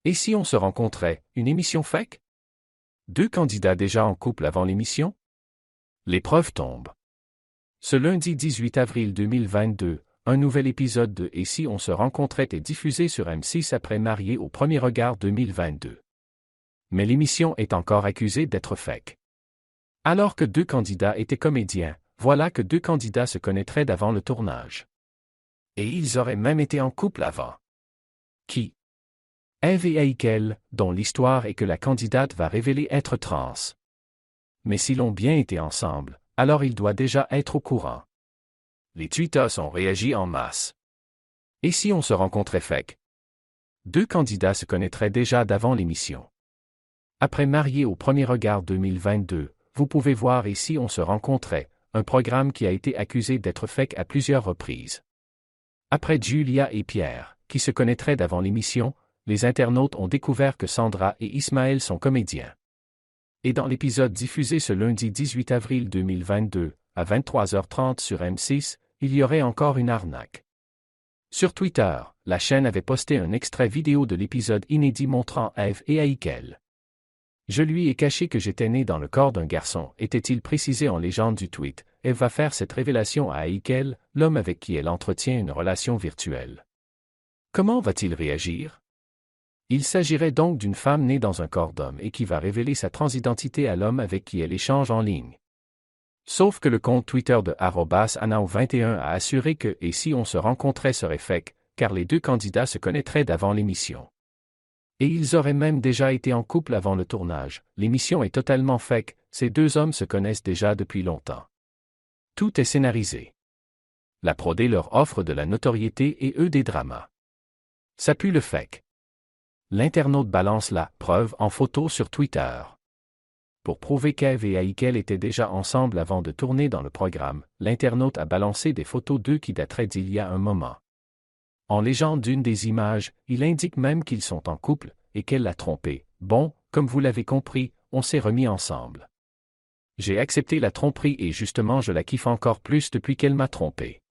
Et si on se rencontrait, une émission fake? 2 candidats déjà en couple avant l'émission? L'épreuve tombe. Ce lundi 18 avril 2022, un nouvel épisode de Et si on se rencontrait est diffusé sur M6 après Mariés au premier regard 2022. Mais l'émission est encore accusée d'être fake. Alors que 2 candidats étaient comédiens, voilà que 2 candidats se connaîtraient d'avant le tournage. Et ils auraient même été en couple avant. Qui? Eve et Aïkel, dont l'histoire est que la candidate va révéler être trans. Mais s'ils ont bien été ensemble, alors il doit déjà être au courant. Les tweetos ont réagi en masse. Et si on se rencontrait fake? 2 candidats se connaîtraient déjà d'avant l'émission. Après Mariés au premier regard 2022, vous pouvez voir Et si on se rencontrait, un programme qui a été accusé d'être fake à plusieurs reprises. Après Julia et Pierre, qui se connaîtraient d'avant l'émission, les internautes ont découvert que Sandra et Ismaël sont comédiens. Et dans l'épisode diffusé ce lundi 18 avril 2022, à 23h30 sur M6, il y aurait encore une arnaque. Sur Twitter, la chaîne avait posté un extrait vidéo de l'épisode inédit montrant Eve et Aïkel. Je lui ai caché que j'étais né dans le corps d'un garçon, était-il précisé en légende du tweet. Eve va faire cette révélation à Aïkel, l'homme avec qui elle entretient une relation virtuelle. Comment va-t-il réagir? Il s'agirait donc d'une femme née dans un corps d'homme et qui va révéler sa transidentité à l'homme avec qui elle échange en ligne. Sauf que le compte Twitter de @anao21 a assuré que Et si on se rencontrait serait fake, car les 2 candidats se connaîtraient d'avant l'émission. Et ils auraient même déjà été en couple avant le tournage. L'émission est totalement fake, ces 2 hommes se connaissent déjà depuis longtemps. Tout est scénarisé. La prodé leur offre de la notoriété et eux des dramas. Ça pue le fake. L'internaute balance la preuve en photo sur Twitter. Pour prouver qu'Eve et Aïkel étaient déjà ensemble avant de tourner dans le programme, l'internaute a balancé des photos d'eux qui dateraient d'il y a un moment. En légende d'une des images, il indique même qu'ils sont en couple, et qu'elle l'a trompé. Bon, comme vous l'avez compris, on s'est remis ensemble. J'ai accepté la tromperie et justement je la kiffe encore plus depuis qu'elle m'a trompé.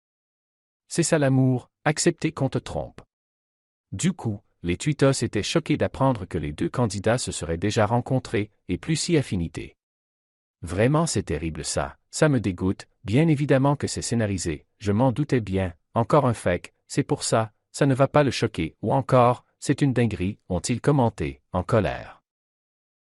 C'est ça l'amour, accepter qu'on te trompe. Du coup, les tweetos étaient choqués d'apprendre que les 2 candidats se seraient déjà rencontrés, et plus si affinité. Vraiment c'est terrible ça me dégoûte, bien évidemment que c'est scénarisé, je m'en doutais bien, encore un fake, c'est pour ça, ça ne va pas le choquer, ou encore, c'est une dinguerie, ont-ils commenté, en colère.